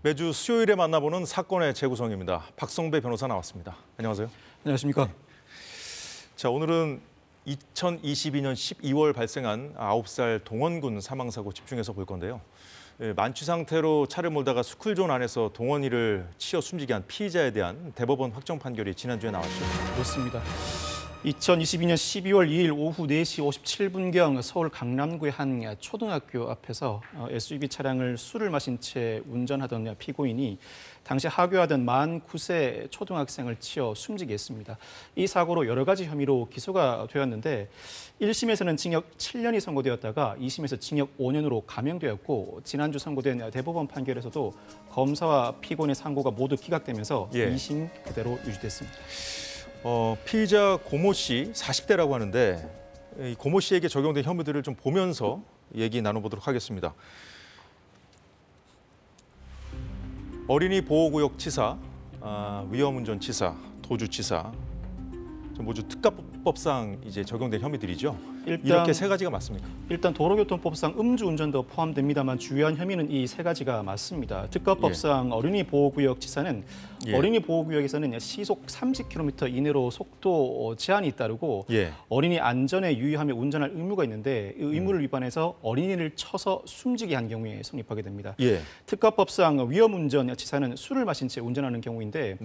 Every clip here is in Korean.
매주 수요일에 만나보는 사건의 재구성입니다. 박성배 변호사 나왔습니다. 안녕하세요. 안녕하십니까. 자, 오늘은 2022년 12월 발생한 9살 동원군 사망사고 집중해서 볼 건데요. 만취 상태로 차를 몰다가 스쿨존 안에서 동원이를 치어 숨지게 한 피의자에 대한 대법원 확정 판결이 지난주에 나왔죠. 그렇습니다. 2022년 12월 2일 오후 4시 57분경 서울 강남구의 한 초등학교 앞에서 SUV 차량을 술을 마신 채 운전하던 피고인이 당시 하교하던 만 9세 초등학생을 치어 숨지게 했습니다. 이 사고로 여러 가지 혐의로 기소가 되었는데 1심에서는 징역 7년이 선고되었다가 2심에서 징역 5년으로 감형되었고 지난주 선고된 대법원 판결에서도 검사와 피고인의 상고가 모두 기각되면서 2심 그대로 유지됐습니다. 피의자 고모 씨 40대라고 하는데 이 고모 씨에게 적용된 혐의들을 좀 보면서 얘기 나눠보도록 하겠습니다. 어린이 보호구역 치사, 위험운전 치사, 도주치사, 모두 특가법상 이제 적용된 혐의들이죠. 이렇게 세 가지가 맞습니까? 일단 도로교통법상 음주운전도 포함됩니다만 주요한 혐의는 이 세 가지가 맞습니다. 특가법상 어린이 보호구역 치사는 어린이 보호구역에서는 시속 30km 이내로 속도 제한이 따르고 어린이 안전에 유의하며 운전할 의무가 있는데 이 의무를 위반해서 어린이를 쳐서 숨지게 한 경우에 성립하게 됩니다. 특가법상 위험운전 치사는 술을 마신 채 운전하는 경우인데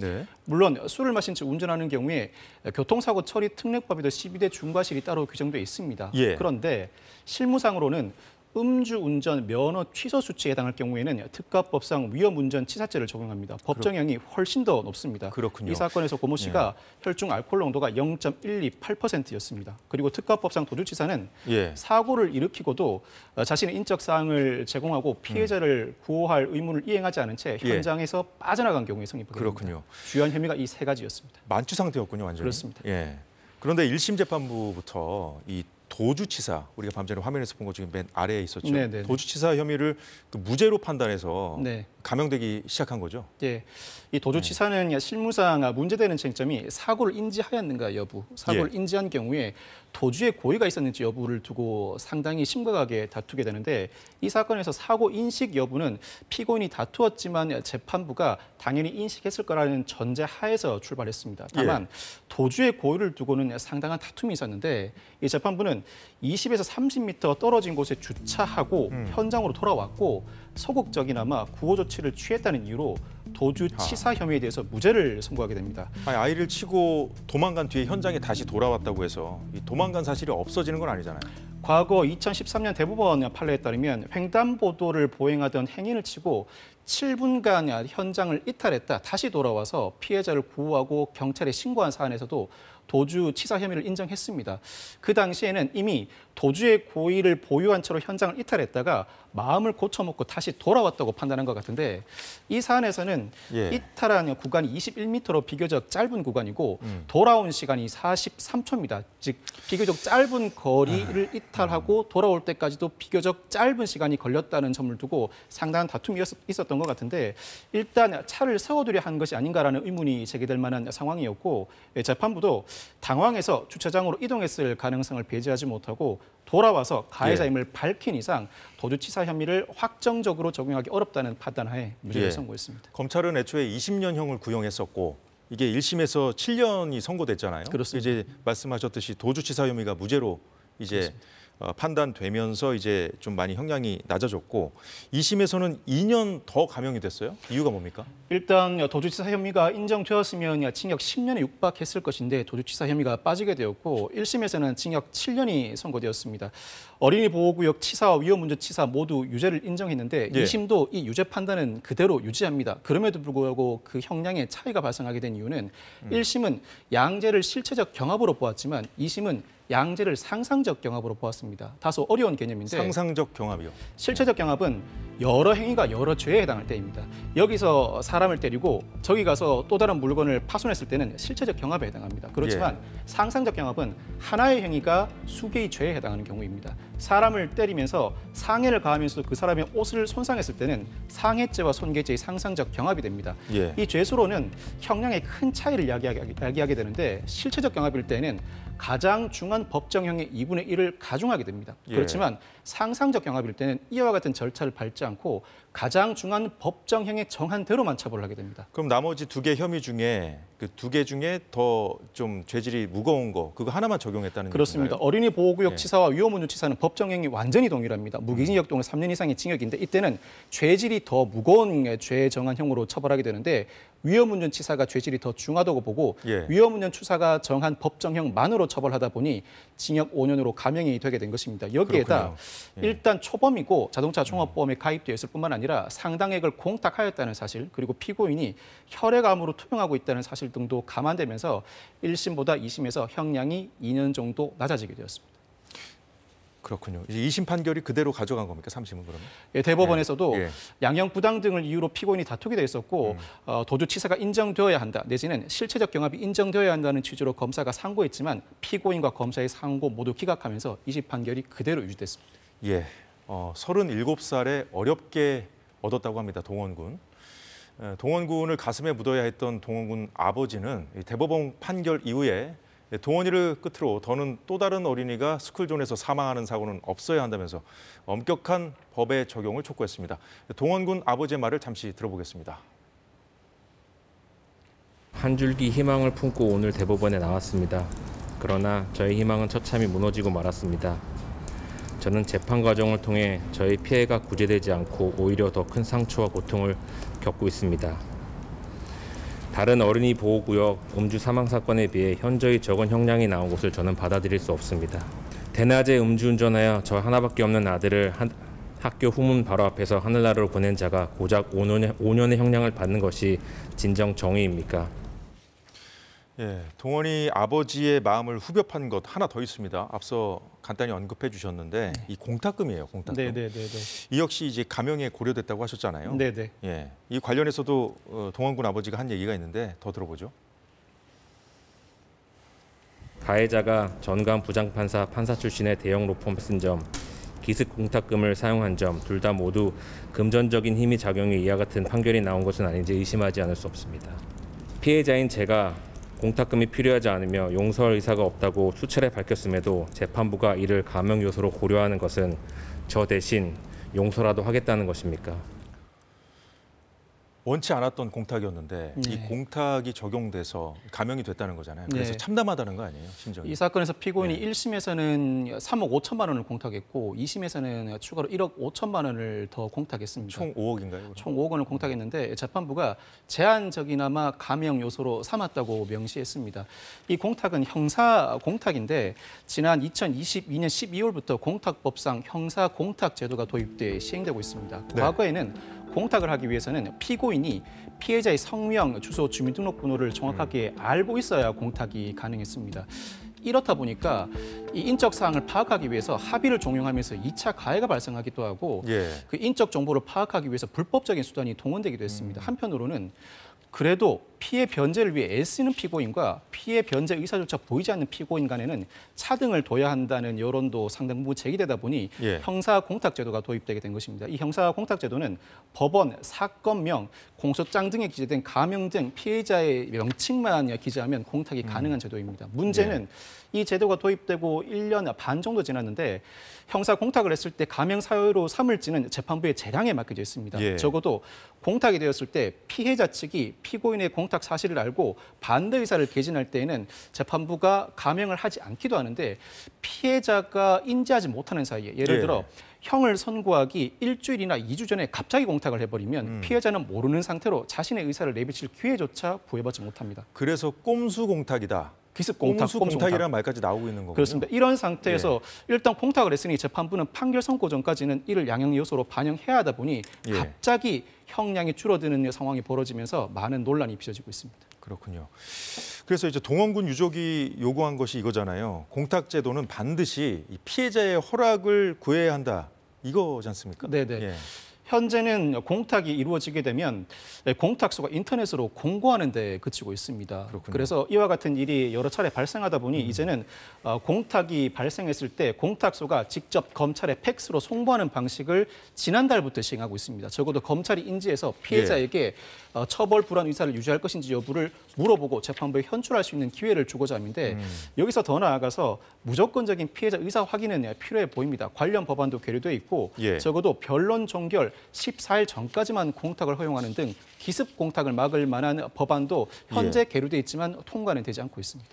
물론 술을 마신 채 운전하는 경우에 교통사고 처리 특례법에도 12대 중과실이 따로 규정돼 있습니다. 그런데 실무상으로는 음주운전 면허 취소 수치에 해당할 경우에는 특가법상 위험운전 치사죄를 적용합니다. 법정형이 훨씬 더 높습니다. 그렇군요. 이 사건에서 고모 씨가 혈중 알코올 농도가 0.128%였습니다. 그리고 특가법상 도주치사는 사고를 일으키고도 자신의 인적 사항을 제공하고 피해자를 구호할 의무를 이행하지 않은 채 현장에서 빠져나간 경우에 성립하게 됩니다. 주요한 혐의가 이 세 가지였습니다. 만취 상태였군요, 완전히. 그렇습니다. 그런데 1심 재판부부터 이 도주치사, 우리가 밤전에 화면에서 본 것 중에 맨 아래에 있었죠. 도주치사 혐의를 무죄로 판단해서 감형되기 시작한 거죠. 이 도주치사는 실무상 문제되는 쟁점이 사고를 인지하였는가 여부, 사고를 인지한 경우에 도주의 고의가 있었는지 여부를 두고 상당히 심각하게 다투게 되는데 이 사건에서 사고 인식 여부는 피고인이 다투었지만 재판부가 당연히 인식했을 거라는 전제 하에서 출발했습니다. 다만 도주의 고의를 두고는 상당한 다툼이 있었는데 이 재판부는 20에서 30m 떨어진 곳에 주차하고 현장으로 돌아왔고 소극적이나마 구호 조치를 취했다는 이유로 도주치사 혐의에 대해서 무죄를 선고하게 됩니다. 아이를 치고 도망간 뒤에 현장에 다시 돌아왔다고 해서 이 도망간 사실이 없어지는 건 아니잖아요. 과거 2013년 대법원 판례에 따르면 횡단보도를 보행하던 행인을 치고 7분간 현장을 이탈했다 다시 돌아와서 피해자를 구호하고 경찰에 신고한 사안에서도 도주치사 혐의를 인정했습니다. 그 당시에는 이미 도주의 고의를 보유한 채로 현장을 이탈했다가 마음을 고쳐먹고 다시 돌아왔다고 판단한 것 같은데 이 사안에서는 이탈한 구간이 21m로 비교적 짧은 구간이고 돌아온 시간이 43초입니다. 즉 비교적 짧은 거리를 이탈하고 돌아올 때까지도 비교적 짧은 시간이 걸렸다는 점을 두고 상당한 다툼이 있었던 것 같은데 일단 차를 세워두려 한 것이 아닌가라는 의문이 제기될 만한 상황이었고 재판부도 당황해서 주차장으로 이동했을 가능성을 배제하지 못하고 돌아와서 가해자임을 밝힌 이상 도주치사 혐의를 확정적으로 적용하기 어렵다는 판단하에 무죄를 선고했습니다. 검찰은 애초에 20년형을 구형했었고 이게 1심에서 7년이 선고됐잖아요. 그렇습니다. 이제 말씀하셨듯이 도주치사 혐의가 무죄로 이제 판단되면서 이제 좀 많이 형량이 낮아졌고 2심에서는 2년 더 감형이 됐어요. 이유가 뭡니까? 일단 도주치사 혐의가 인정되었으면 징역 10년에 육박했을 것인데 도주치사 혐의가 빠지게 되었고 1심에서는 징역 7년이 선고되었습니다. 어린이 보호구역 치사와 위험운전 치사 모두 유죄를 인정했는데 2심도 이 유죄 판단은 그대로 유지합니다. 그럼에도 불구하고 그 형량의 차이가 발생하게 된 이유는 1심은 양죄를 실체적 경합으로 보았지만 2심은 양죄를 상상적 경합으로 보았습니다. 다소 어려운 개념인데 상상적 경합이요? 실체적 경합은 여러 행위가 여러 죄에 해당할 때입니다. 여기서 사람을 때리고 저기 가서 또 다른 물건을 파손했을 때는 실체적 경합에 해당합니다. 그렇지만 상상적 경합은 하나의 행위가 수개의 죄에 해당하는 경우입니다. 사람을 때리면서 상해를 가하면서 그 사람의 옷을 손상했을 때는 상해죄와 손괴죄의 상상적 경합이 됩니다. 이 죄수로는 형량의 큰 차이를 야기하게 되는데 실체적 경합일 때는 가장 중한 법정형의 2분의 1을 가중하게 됩니다. 그렇지만 상상적 경합일 때는 이와 같은 절차를 밟지 않고 가장 중한 법정형의 정한대로만 처벌을 하게 됩니다. 그럼 나머지 2개 혐의 중에 그 2개 중에 더 좀 죄질이 무거운 거 그거 하나만 적용했다는 그렇습니다. 얘기인가요? 어린이 보호구역 예. 치사와 위험운전 치사는 법정형이 완전히 동일합니다. 무기징역 또는 3년 이상의 징역인데 이때는 죄질이 더 무거운 죄 정한형으로 처벌하게 되는데 위험운전 치사가 죄질이 더 중하다고 보고 예. 위험운전 추사가 정한 법정형만으로 처벌하다 보니 징역 5년으로 감형이 되게 된 것입니다. 여기에다 그렇군요. 예. 일단 초범이고 자동차 종합보험에 가입되어 있을 뿐만 아니라 상당액을 공탁하였다는 사실 그리고 피고인이 혈액암으로 투병하고 있다는 사실 등도 감안되면서 1심보다 2심에서 형량이 2년 정도 낮아지게 되었습니다. 그렇군요. 이제 2심 판결이 그대로 가져간 겁니까? 3심은 그러면? 예, 대법원에서도 예. 양형 부당 등을 이유로 피고인이 다투게 돼 있었고 도주치사가 인정되어야 한다 내지는 실체적 경합이 인정되어야 한다는 취지로 검사가 상고했지만 피고인과 검사의 상고 모두 기각하면서 2심 판결이 그대로 유지됐습니다. 예. 37살에 어렵게 얻었다고 합니다. 동원군. 동원군을 가슴에 묻어야 했던 동원군 아버지는 이 대법원 판결 이후에 동원이를 끝으로 더는 또 다른 어린이가 스쿨존에서 사망하는 사고는 없어야 한다면서 엄격한 법의 적용을 촉구했습니다. 동원군 아버지의 말을 잠시 들어보겠습니다. 한 줄기 희망을 품고 오늘 대법원에 나왔습니다. 그러나 저의 희망은 처참히 무너지고 말았습니다. 저는 재판 과정을 통해 저의 피해가 구제되지 않고 오히려 더 큰 상처와 고통을 겪고 있습니다. 다른 어린이 보호구역 음주 사망 사건에 비해 현저히 적은 형량이 나온 것을 저는 받아들일 수 없습니다. 대낮에 음주운전하여 저 하나밖에 없는 아들을 학교 후문 바로 앞에서 하늘나라로 보낸 자가 고작 5년의 형량을 받는 것이 진정 정의입니까? 예, 동원이 아버지의 마음을 후벼 판 것 하나 더 있습니다. 앞서 간단히 언급해 주셨는데 이 공탁금이에요. 공탁금. 네네네. 이 역시 이제 감형에 고려됐다고 하셨잖아요. 네네. 예, 이 관련해서도 동원군 아버지가 한 얘기가 있는데 더 들어보죠. 가해자가 전관 부장판사 판사 출신의 대형 로펌을 쓴 점, 기습 공탁금을 사용한 점 둘 다 모두 금전적인 힘이 작용해 이와 같은 판결이 나온 것은 아닌지 의심하지 않을 수 없습니다. 피해자인 제가 공탁금이 필요하지 않으며 용서할 의사가 없다고 수차례 밝혔음에도 재판부가 이를 감형 요소로 고려하는 것은 저 대신 용서라도 하겠다는 것입니까? 원치 않았던 공탁이었는데 네. 이 공탁이 적용돼서 감형이 됐다는 거잖아요. 그래서 네. 참담하다는 거 아니에요, 심정이? 이 사건에서 피고인이 네. 1심에서는 3억 5천만 원을 공탁했고 2심에서는 추가로 1억 5천만 원을 더 공탁했습니다. 총 5억인가요? 총 5억 원을 공탁했는데 재판부가 제한적이나마 감형 요소로 삼았다고 명시했습니다. 이 공탁은 형사 공탁인데 지난 2022년 12월부터 공탁법상 형사 공탁 제도가 도입돼 시행되고 있습니다. 네. 과거에는 공탁을 하기 위해서는 피고인이 피해자의 성명, 주소, 주민등록번호를 정확하게 알고 있어야 공탁이 가능했습니다. 이렇다 보니까 이 인적 사항을 파악하기 위해서 합의를 종용하면서 2차 가해가 발생하기도 하고 예. 그 인적 정보를 파악하기 위해서 불법적인 수단이 동원되기도 했습니다. 한편으로는 그래도 피해 변제를 위해 애쓰는 피고인과 피해 변제 의사조차 보이지 않는 피고인 간에는 차등을 둬야 한다는 여론도 상당 부분 제기되다 보니 예. 형사 공탁 제도가 도입되게 된 것입니다. 이 형사 공탁 제도는 법원, 사건명, 공소장 등에 기재된 가명 등 피해자의 명칭만 기재하면 공탁이 가능한 제도입니다. 문제는 이 제도가 도입되고 1년 반 정도 지났는데 형사 공탁을 했을 때 가명 사유로 삼을지는 재판부의 재량에 맡겨져 있습니다. 예. 적어도 공탁이 되었을 때 피해자 측이 피고인의 공탁 사실을 알고 반대 의사를 개진할 때에는 재판부가 감형을 하지 않기도 하는데 피해자가 인지하지 못하는 사이에 예를 예. 들어 형을 선고하기 일주일이나 2주 전에 갑자기 공탁을 해버리면 피해자는 모르는 상태로 자신의 의사를 내비칠 기회조차 구해받지 못합니다. 그래서 꼼수 공탁이다. 기습 공탁, 꼼수 꼼수 공탁이라는 말까지 나오고 있는 거군요. 그렇습니다. 이런 상태에서 일단 공탁을 했으니 재판부는 판결 선고 전까지는 이를 양형 요소로 반영해야 하다 보니 예. 갑자기 형량이 줄어드는 상황이 벌어지면서 많은 논란이 빚어지고 있습니다. 그렇군요. 그래서 이제 동원군 유족이 요구한 것이 이거잖아요. 공탁 제도는 반드시 이 피해자의 허락을 구해야 한다. 이거지 않습니까? 네네. 예. 현재는 공탁이 이루어지게 되면 공탁소가 인터넷으로 공고하는 데 그치고 있습니다. 그렇군요. 그래서 이와 같은 일이 여러 차례 발생하다 보니 이제는 공탁이 발생했을 때 공탁소가 직접 검찰에 팩스로 송부하는 방식을 지난달부터 시행하고 있습니다. 적어도 검찰이 인지해서 피해자에게 처벌 불안 의사를 유지할 것인지 여부를 물어보고 재판부에 현출할 수 있는 기회를 주고자 함인데 여기서 더 나아가서 무조건적인 피해자 의사 확인은 필요해 보입니다. 관련 법안도 계류돼 있고 예. 적어도 변론 종결 14일 전까지만 공탁을 허용하는 등 기습 공탁을 막을 만한 법안도 현재 계류돼 있지만 통과는 되지 않고 있습니다.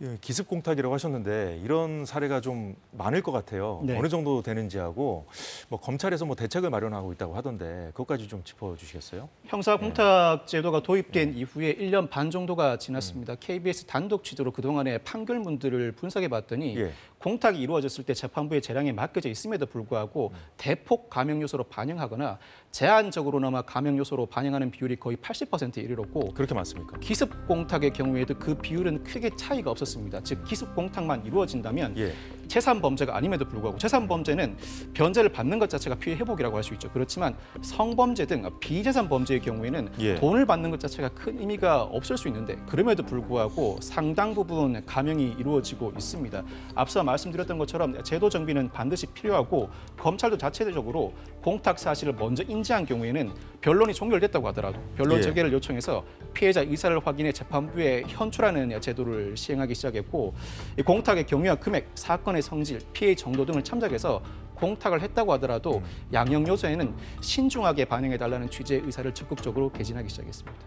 예, 기습 공탁이라고 하셨는데 이런 사례가 좀 많을 것 같아요. 네. 어느 정도 되는지하고 뭐 검찰에서 뭐 대책을 마련하고 있다고 하던데 그것까지 좀 짚어주시겠어요? 형사 공탁 제도가 도입된 이후에 1년 반 정도가 지났습니다. KBS 단독 취재로 그동안의 판결문들을 분석해 봤더니 예. 공탁이 이루어졌을 때 재판부의 재량에 맡겨져 있음에도 불구하고 대폭 감형 요소로 반영하거나 제한적으로나마 감형 요소로 반영하는 비율이 거의 80%에 이르렀고 그렇게 많습니까? 기습 공탁의 경우에도 그 비율은 크게 차이가 없었습니다. 즉 기습 공탁만 이루어진다면 예. 재산 범죄가 아님에도 불구하고 재산 범죄는 변제를 받는 것 자체가 피해 회복이라고 할 수 있죠. 그렇지만 성범죄 등 비재산 범죄의 경우에는 예. 돈을 받는 것 자체가 큰 의미가 없을 수 있는데 그럼에도 불구하고 상당 부분 감형이 이루어지고 있습니다. 앞서 말씀드렸던 것처럼 제도 정비는 반드시 필요하고 검찰도 자체적으로 공탁 사실을 먼저 인지한 경우에는 변론이 종결됐다고 하더라도 변론 예. 재개를 요청해서 피해자 의사를 확인해 재판부에 현출하는 제도를 시행하기 시작했고 이 공탁의 경위와 금액, 사건의 성질, 피해의 정도 등을 참작해서 공탁을 했다고 하더라도 양형 요소에는 신중하게 반영해달라는 취지의 의사를 적극적으로 개진하기 시작했습니다.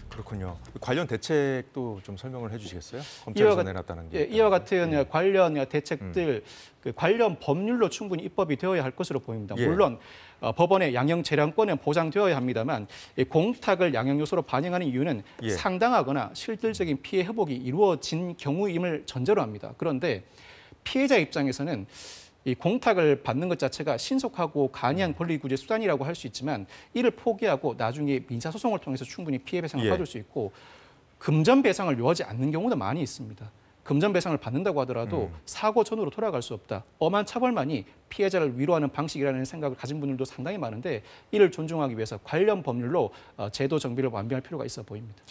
그렇군요. 관련 대책도 좀 설명을 해주시겠어요? 검찰에서 내놨다는 게. 이와 같은 관련 대책들, 그 관련 법률로 충분히 입법이 되어야 할 것으로 보입니다. 예. 물론 법원의 양형 재량권은 보장되어야 합니다만 이 공탁을 양형 요소로 반영하는 이유는 예. 상당하거나 실질적인 피해 회복이 이루어진 경우임을 전제로 합니다. 그런데 피해자 입장에서는 이 공탁을 받는 것 자체가 신속하고 간이한 권리구제 수단이라고 할 수 있지만 이를 포기하고 나중에 민사소송을 통해서 충분히 피해 배상을 예. 받을 수 있고 금전 배상을 요하지 않는 경우도 많이 있습니다. 금전 배상을 받는다고 하더라도 사고 전으로 돌아갈 수 없다. 엄한 처벌만이 피해자를 위로하는 방식이라는 생각을 가진 분들도 상당히 많은데 이를 존중하기 위해서 관련 법률로 제도 정비를 완비할 필요가 있어 보입니다.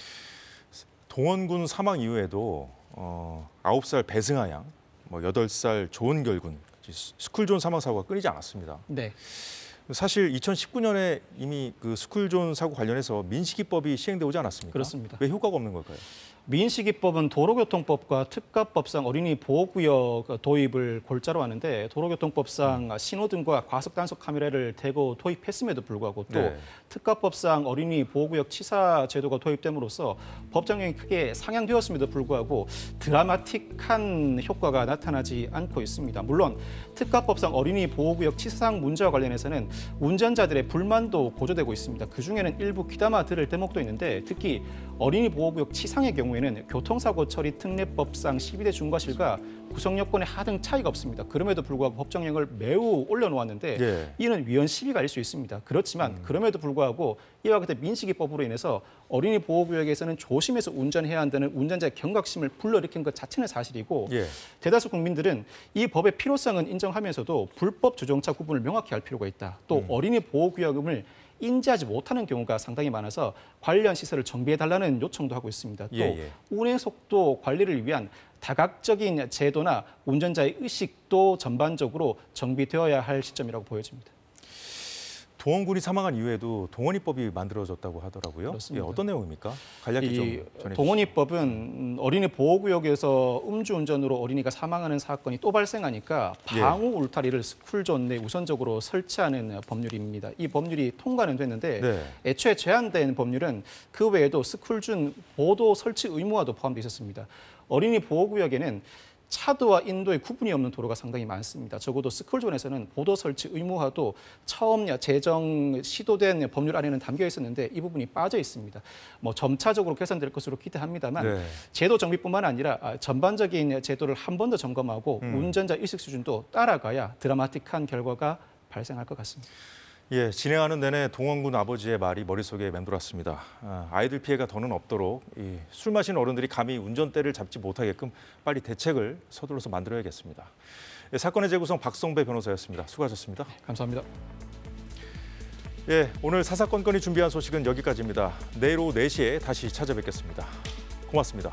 동원군 사망 이후에도 9살 배승아 양, 뭐 8살 조은결 군 스쿨존 사망 사고가 끊이지 않았습니다. 네. 사실 2019년에 이미 그 스쿨존 사고 관련해서 민식이법이 시행돼 오지 않았습니까? 그렇습니다. 왜 효과가 없는 걸까요? 민식이법은 도로교통법과 특가법상 어린이 보호구역 도입을 골자로 하는데 도로교통법상 신호등과 과속 단속 카메라를 대거 도입했음에도 불구하고 또 네. 특가법상 어린이 보호구역 치사 제도가 도입됨으로써 법정형이 크게 상향되었음에도 불구하고 드라마틱한 효과가 나타나지 않고 있습니다. 물론 특가법상 어린이 보호구역 치사상 문제와 관련해서는 운전자들의 불만도 고조되고 있습니다. 그중에는 일부 귀담아 들을 대목도 있는데 특히 어린이 보호구역 치상의 경우에는 교통사고 처리 특례법상 12대 중과실과 구성 요건의 하등 차이가 없습니다. 그럼에도 불구하고 법정형을 매우 올려놓았는데 예. 이는 위헌 시비가 일 수 있습니다. 그렇지만 그럼에도 불구하고 이와 같은 민식이법으로 인해서 어린이 보호구역에서는 조심해서 운전해야 한다는 운전자의 경각심을 불러일으킨 것 자체는 사실이고 예. 대다수 국민들은 이 법의 필요성은 인정하면서도 불법 주정차 구분을 명확히 할 필요가 있다. 또 어린이 보호구역을 인지하지 못하는 경우가 상당히 많아서 관련 시설을 정비해달라는 요청도 하고 있습니다. 또 예. 운행 속도 관리를 위한 다각적인 제도나 운전자의 의식도 전반적으로 정비되어야 할 시점이라고 보여집니다. 동원군이 사망한 이후에도 동원이법이 만들어졌다고 하더라고요. 그렇습니다. 어떤 내용입니까? 간략히 좀 전해주시죠. 동원이법은 어린이 보호구역에서 음주운전으로 어린이가 사망하는 사건이 또 발생하니까 방호 울타리를 스쿨존 내 우선적으로 설치하는 법률입니다. 이 법률이 통과는 됐는데 네. 애초에 제한된 법률은 그 외에도 스쿨존 보도 설치 의무화도 포함되어 있었습니다. 어린이 보호구역에는 차도와 인도의 구분이 없는 도로가 상당히 많습니다. 적어도 스쿨존에서는 보도 설치 의무화도 처음 제정 시도된 법률 안에는 담겨 있었는데 이 부분이 빠져 있습니다. 뭐 점차적으로 개선될 것으로 기대합니다만 네. 제도 정비뿐만 아니라 전반적인 제도를 한 번 더 점검하고 운전자 의식 수준도 따라가야 드라마틱한 결과가 발생할 것 같습니다. 예, 진행하는 내내 동원군 아버지의 말이 머릿속에 맴돌았습니다. 아이들 피해가 더는 없도록 술 마시는 어른들이 감히 운전대를 잡지 못하게끔 빨리 대책을 서둘러서 만들어야겠습니다. 예, 사건의 재구성 박성배 변호사였습니다. 수고하셨습니다. 감사합니다. 예, 오늘 사사건건이 준비한 소식은 여기까지입니다. 내일 오후 4시에 다시 찾아뵙겠습니다. 고맙습니다.